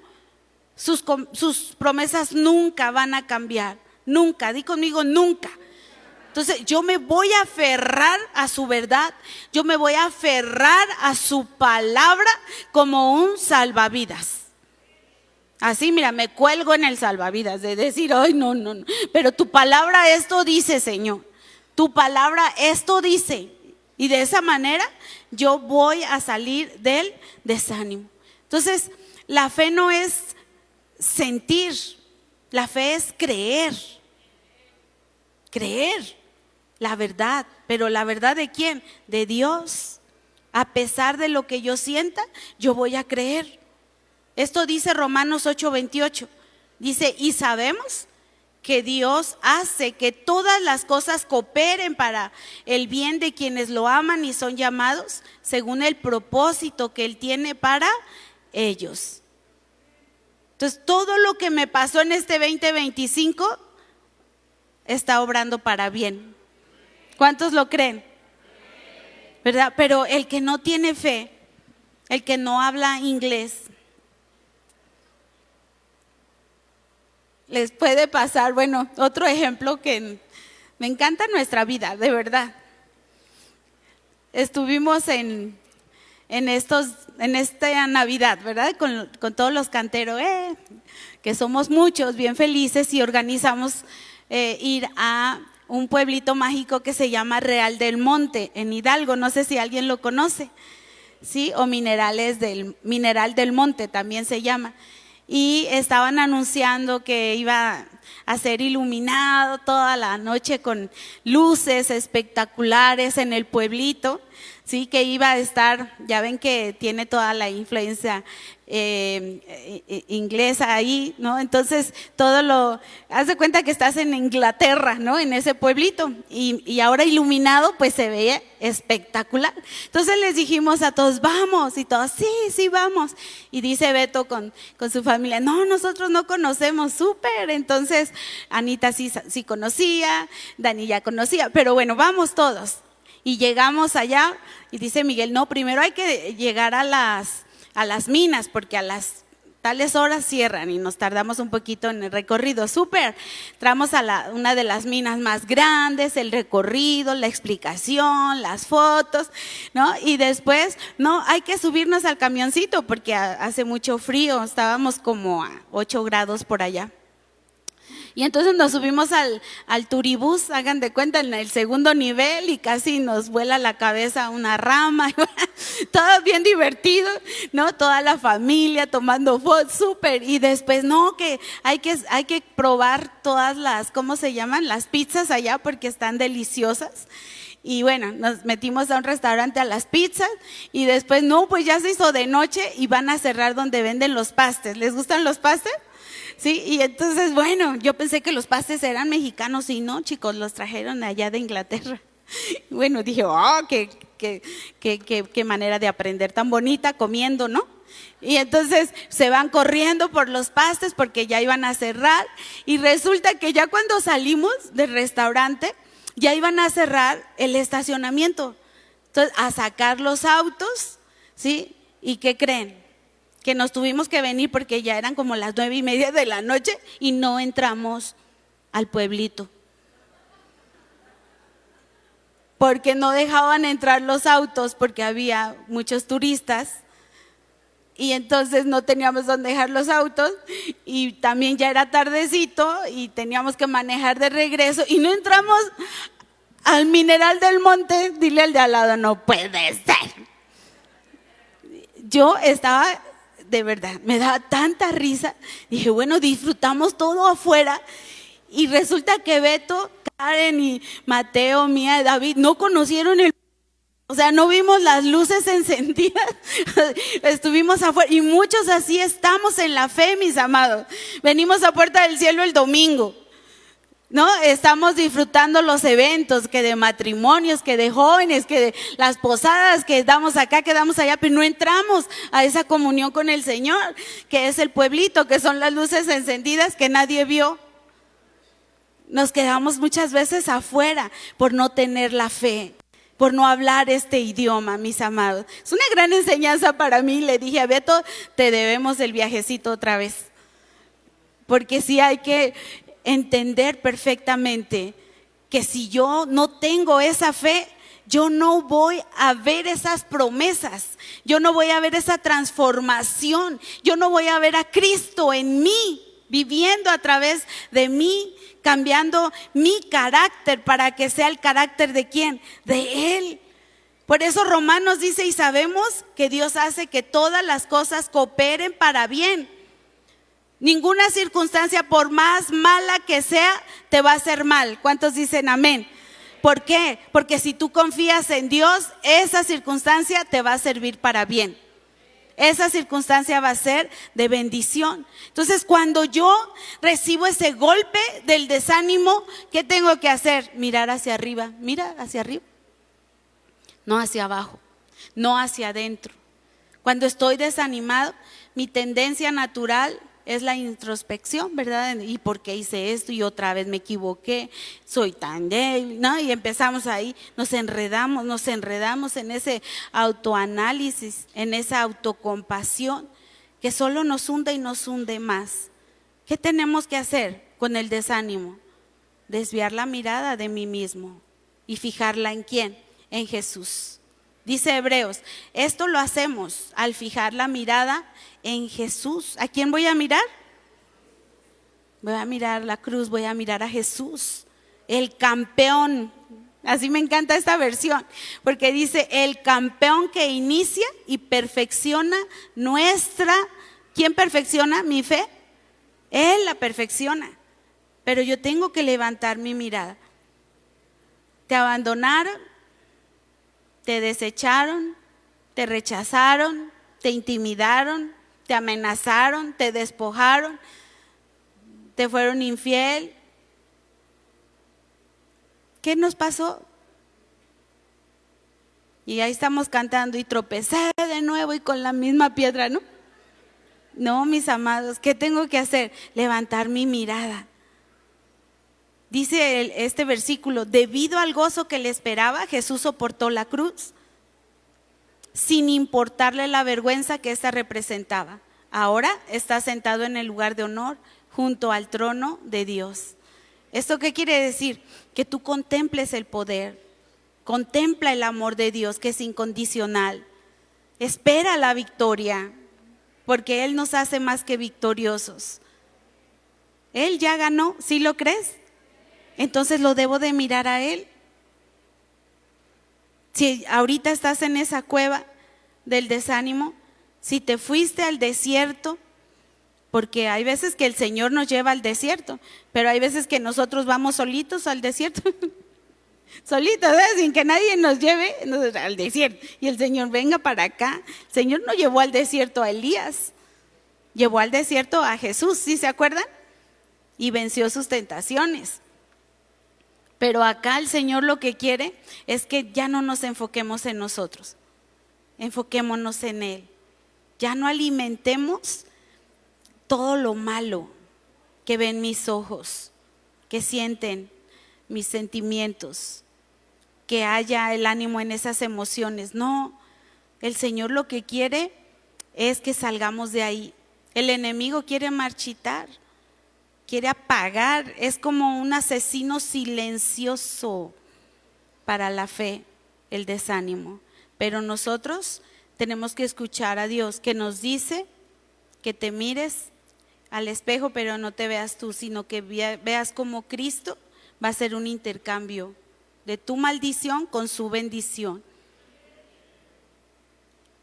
Sus promesas nunca van a cambiar, nunca, di conmigo nunca. Entonces yo me voy a aferrar a su verdad, yo me voy a aferrar a su palabra como un salvavidas. Así, mira, me cuelgo en el salvavidas de decir, ay, no, pero tu palabra esto dice, Señor, tu palabra esto dice. Y de esa manera yo voy a salir del desánimo. Entonces, la fe no es sentir, la fe es creer la verdad. Pero ¿la verdad de quién? De Dios. A pesar de lo que yo sienta, yo voy a creer. Esto dice Romanos 8:28. Dice, y sabemos que Dios hace que todas las cosas cooperen para el bien de quienes lo aman y son llamados según el propósito que Él tiene para ellos. Entonces, todo lo que me pasó en este 2025 está obrando para bien. ¿Cuántos lo creen? ¿Verdad? Pero el que no tiene fe, el que no habla inglés, les puede pasar, bueno, otro ejemplo que me encanta nuestra vida, de verdad. Estuvimos en esta Navidad, ¿verdad? Con todos los canteros, que somos muchos, bien felices, y organizamos ir a un pueblito mágico que se llama Real del Monte, en Hidalgo. No sé si alguien lo conoce, ¿sí? O Mineral del Monte también se llama. Y estaban anunciando que iba a ser iluminado toda la noche con luces espectaculares en el pueblito, sí, que iba a estar, ya ven que tiene toda la influencia inglesa ahí, ¿no? Entonces haz de cuenta que estás en Inglaterra, ¿no? En ese pueblito, y ahora iluminado, pues se veía espectacular. Entonces les dijimos a todos, vamos, y todos, sí, vamos. Y dice Beto con su familia, no, nosotros no conocemos, súper. Entonces Anita sí conocía, Dani ya conocía, pero bueno, vamos todos. Y llegamos allá y dice Miguel, no, primero hay que llegar a las minas, porque a las tales horas cierran y nos tardamos un poquito en el recorrido. Súper, entramos a una de las minas más grandes, el recorrido, la explicación, las fotos, ¿no? Y después, no, hay que subirnos al camioncito porque hace mucho frío, estábamos como a 8 grados por allá. Y entonces nos subimos al turibús, hagan de cuenta, en el segundo nivel, y casi nos vuela la cabeza una rama. Todo bien divertido, ¿no? Toda la familia tomando fotos, súper. Y después, no, que hay que probar todas las, ¿cómo se llaman? Las pizzas allá, porque están deliciosas. Y bueno, nos metimos a un restaurante a las pizzas, y después, no, pues ya se hizo de noche y van a cerrar donde venden los pastes. ¿Les gustan los pastes? Sí, y entonces, bueno, yo pensé que los pastes eran mexicanos, y no, chicos, los trajeron allá de Inglaterra. Bueno, dije, qué manera de aprender tan bonita comiendo, ¿no? Y entonces se van corriendo por los pastes porque ya iban a cerrar, y resulta que ya cuando salimos del restaurante, ya iban a cerrar el estacionamiento. Entonces, a sacar los autos, ¿sí? ¿Y qué creen? Que nos tuvimos que venir porque ya eran como las 9:30 de la noche y no entramos al pueblito. Porque no dejaban entrar los autos porque había muchos turistas, y entonces no teníamos dónde dejar los autos, y también ya era tardecito y teníamos que manejar de regreso y no entramos al Mineral del Monte. Dile al de al lado, no puede ser. Yo estaba, de verdad, me daba tanta risa. Dije, bueno, disfrutamos todo afuera, y resulta que Beto, Karen y Mateo, Mía y David no conocieron o sea, no vimos las luces encendidas. Estuvimos afuera, y muchos así estamos en la fe, mis amados. Venimos a Puerta del Cielo el domingo, ¿no? Estamos disfrutando los eventos, que de matrimonios, que de jóvenes, que de las posadas, que damos acá, que damos allá, pero no entramos a esa comunión con el Señor, que es el pueblito, que son las luces encendidas que nadie vio. Nos quedamos muchas veces afuera por no tener la fe, por no hablar este idioma, mis amados. Es una gran enseñanza para mí. Le dije a Beto, te debemos el viajecito otra vez, porque sí hay que entender perfectamente que si yo no tengo esa fe, yo no voy a ver esas promesas, yo no voy a ver esa transformación, yo no voy a ver a Cristo en mí, viviendo a través de mí, cambiando mi carácter para que sea el carácter de ¿quién? De Él. Por eso Romanos dice, y sabemos que Dios hace que todas las cosas cooperen para bien. Ninguna circunstancia, por más mala que sea, te va a hacer mal. ¿Cuántos dicen amén? ¿Por qué? Porque si tú confías en Dios, esa circunstancia te va a servir para bien. Esa circunstancia va a ser de bendición. Entonces, cuando yo recibo ese golpe del desánimo, ¿qué tengo que hacer? Mirar hacia arriba. Mira hacia arriba. No hacia abajo, no hacia adentro. Cuando estoy desanimado, mi tendencia natural es la introspección, ¿verdad? ¿Y por qué hice esto? Y otra vez me equivoqué, soy tan débil, ¿no? Y empezamos ahí, nos enredamos en ese autoanálisis, en esa autocompasión que solo nos hunde y nos hunde más. ¿Qué tenemos que hacer con el desánimo? Desviar la mirada de mí mismo y fijarla ¿en quién? En Jesús. Dice Hebreos, esto lo hacemos al fijar la mirada en Jesús. ¿A quién voy a mirar? Voy a mirar la cruz, voy a mirar a Jesús, el campeón. Así me encanta esta versión, porque dice el campeón que inicia y perfecciona nuestra. ¿Quién perfecciona mi fe? Él la perfecciona, pero yo tengo que levantar mi mirada. Te abandonaron, te desecharon, te rechazaron, te intimidaron, te amenazaron, te despojaron, te fueron infiel. ¿Qué nos pasó? Y ahí estamos cantando y tropecé de nuevo y con la misma piedra, ¿no? No, mis amados, ¿qué tengo que hacer? Levantar mi mirada. Dice este versículo, debido al gozo que le esperaba, Jesús soportó la cruz, sin importarle la vergüenza que ésta representaba. Ahora está sentado en el lugar de honor, junto al trono de Dios. ¿Esto qué quiere decir? Que tú contemples el poder, contempla el amor de Dios que es incondicional. Espera la victoria, porque Él nos hace más que victoriosos. Él ya ganó, ¿sí lo crees? Entonces lo debo de mirar a Él. Si ahorita estás en esa cueva del desánimo, si te fuiste al desierto, porque hay veces que el Señor nos lleva al desierto, pero hay veces que nosotros vamos solitos al desierto, solitos, ¿verdad? Sin que nadie nos lleve al desierto. Y el Señor venga para acá. El Señor no llevó al desierto a Elías, llevó al desierto a Jesús, ¿sí se acuerdan? Y venció sus tentaciones. Pero acá el Señor lo que quiere es que ya no nos enfoquemos en nosotros, enfoquémonos en Él. Ya no alimentemos todo lo malo que ven mis ojos, que sienten mis sentimientos, que haya el ánimo en esas emociones. No, el Señor lo que quiere es que salgamos de ahí. El enemigo quiere marchitar, quiere apagar, es como un asesino silencioso para la fe, el desánimo. Pero nosotros tenemos que escuchar a Dios que nos dice que te mires al espejo, pero no te veas tú, sino que veas como Cristo va a ser un intercambio de tu maldición con su bendición.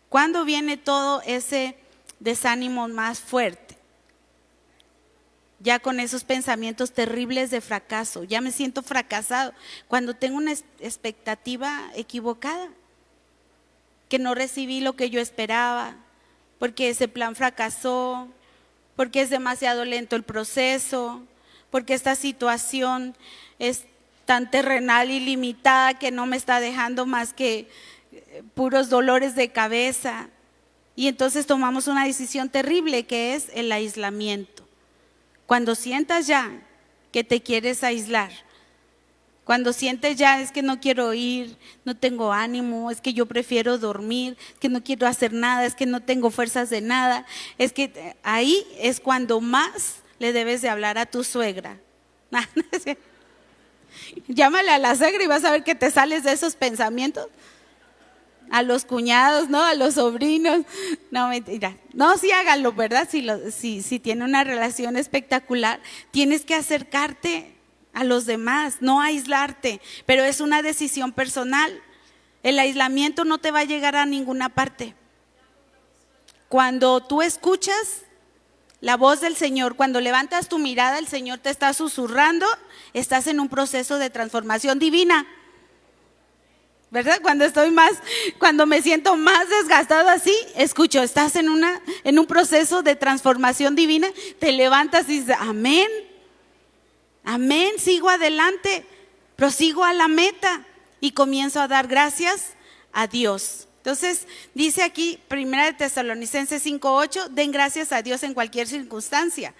¿Cuándo viene todo ese desánimo más fuerte? Ya con esos pensamientos terribles de fracaso, ya me siento fracasado, cuando tengo una expectativa equivocada, que no recibí lo que yo esperaba, porque ese plan fracasó, porque es demasiado lento el proceso, porque esta situación es tan terrenal y limitada que no me está dejando más que puros dolores de cabeza. Y entonces tomamos una decisión terrible, que es el aislamiento. Cuando sientas ya que te quieres aislar, cuando sientes ya es que no quiero ir, no tengo ánimo, es que yo prefiero dormir, es que no quiero hacer nada, es que no tengo fuerzas de nada, es que ahí es cuando más le debes de hablar a tu suegra. Llámale a la suegra y vas a ver que te sales de esos pensamientos. A los cuñados, ¿no? A los sobrinos. No, mentira. No, sí háganlo, ¿verdad? Si tiene una relación espectacular, tienes que acercarte a los demás, no aislarte, pero es una decisión personal. El aislamiento no te va a llegar a ninguna parte. Cuando tú escuchas la voz del Señor, cuando levantas tu mirada, el Señor te está susurrando, estás en un proceso de transformación divina, ¿verdad? Cuando me siento más desgastado así, escucho, estás en un proceso de transformación divina, te levantas y dices, amén, amén, sigo adelante, prosigo a la meta y comienzo a dar gracias a Dios. Entonces dice aquí, 1 Tesalonicenses 5:8, den gracias a Dios en cualquier circunstancia.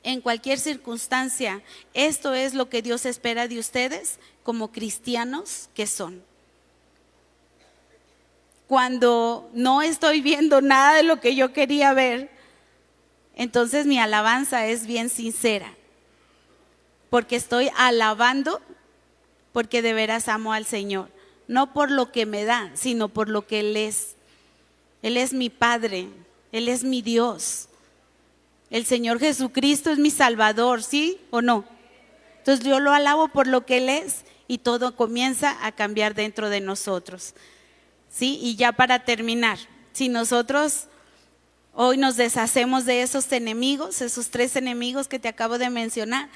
En cualquier circunstancia, esto es lo que Dios espera de ustedes como cristianos que son. Cuando no estoy viendo nada de lo que yo quería ver, entonces mi alabanza es bien sincera, porque estoy alabando porque de veras amo al Señor, no por lo que me da, sino por lo que Él es. Él es mi Padre, Él es mi Dios. El Señor Jesucristo es mi Salvador, ¿sí o no? Entonces yo lo alabo por lo que Él es y todo comienza a cambiar dentro de nosotros, ¿sí? Y ya para terminar, si nosotros hoy nos deshacemos de esos enemigos, esos 3 enemigos que te acabo de mencionar,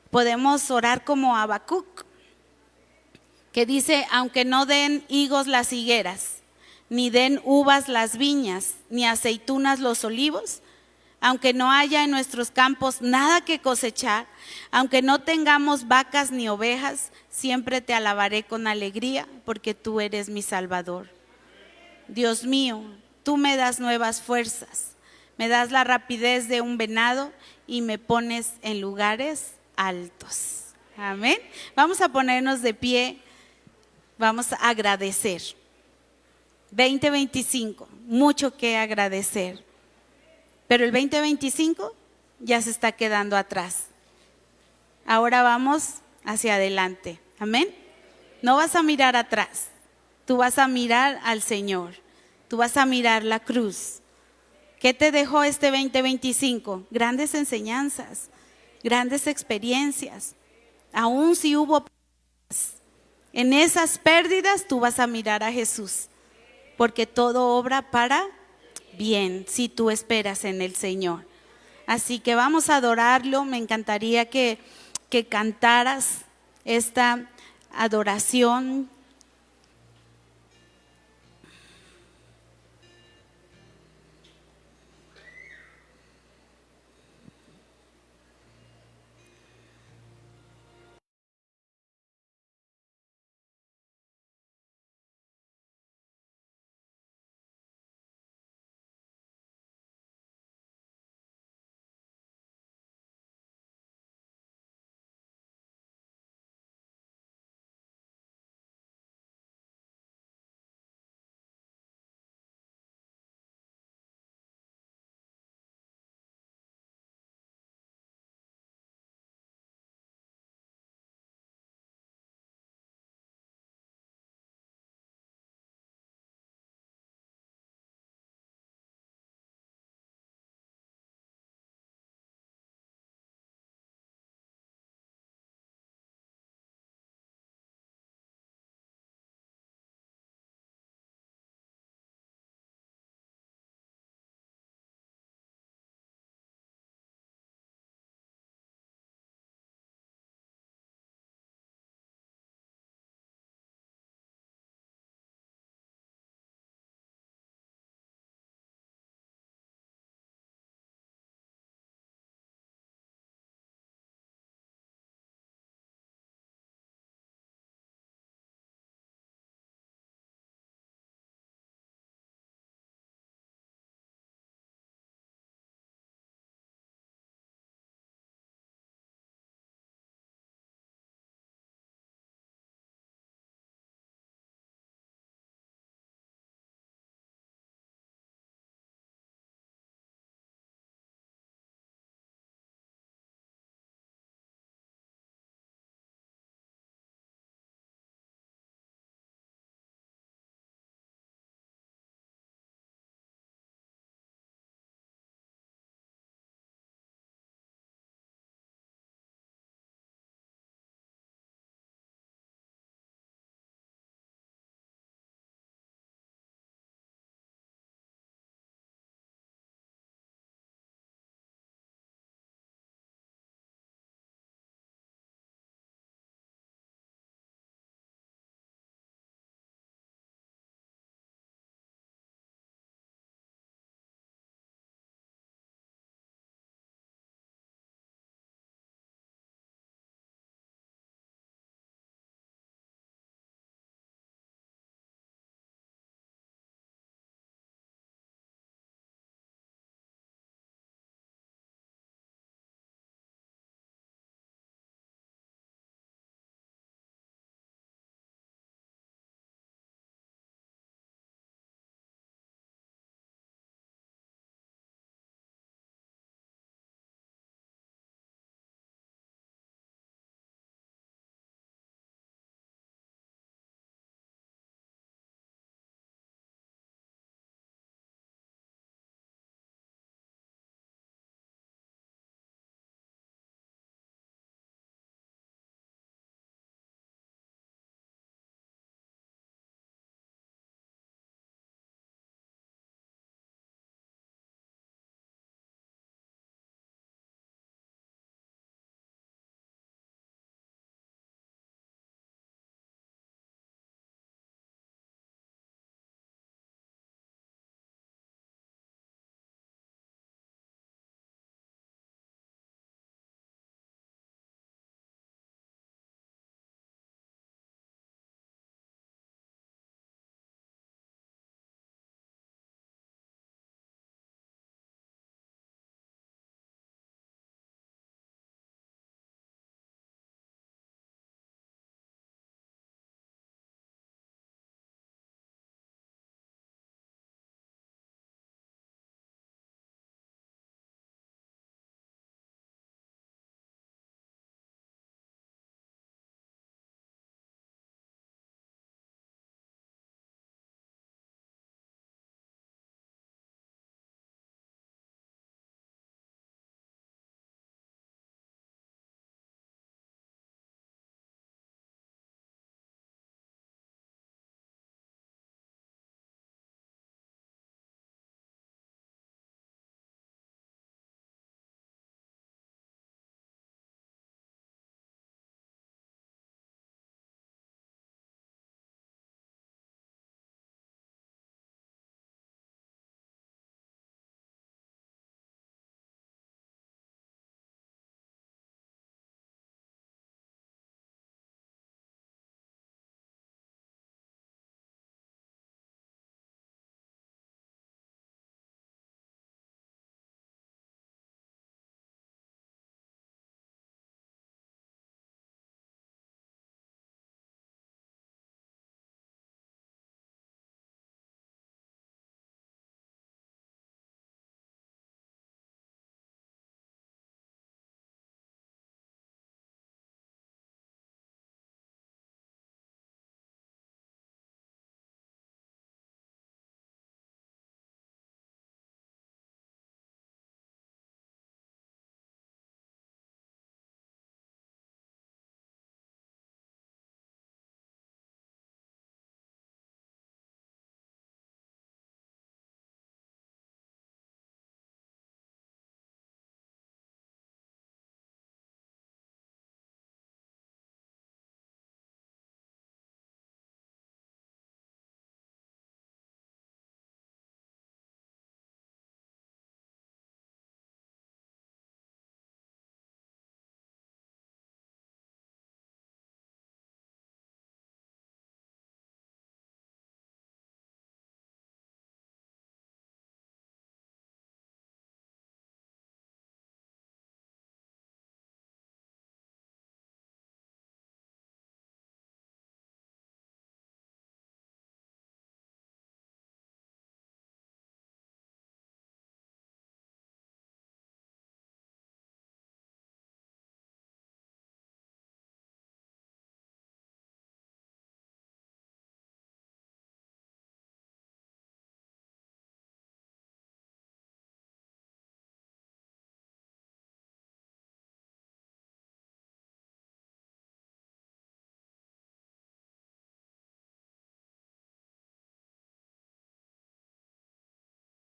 podemos orar como Habacuc, que dice, aunque no den higos las higueras, ni den uvas las viñas, ni aceitunas los olivos, aunque no haya en nuestros campos nada que cosechar, aunque no tengamos vacas ni ovejas, siempre te alabaré con alegría, porque tú eres mi Salvador. Dios mío, tú me das nuevas fuerzas, me das la rapidez de un venado y me pones en lugares altos. Amén. Vamos a ponernos de pie, vamos a agradecer. 2025, mucho que agradecer. Pero el 2025 ya se está quedando atrás. Ahora vamos hacia adelante. Amén. No vas a mirar atrás. Tú vas a mirar al Señor. Tú vas a mirar la cruz. ¿Qué te dejó este 2025? Grandes enseñanzas, grandes experiencias. Aún si hubo pérdidas, en esas pérdidas tú vas a mirar a Jesús. Porque todo obra para bien, si tú esperas en el Señor. Así que vamos a adorarlo. Me encantaría que cantaras esta adoración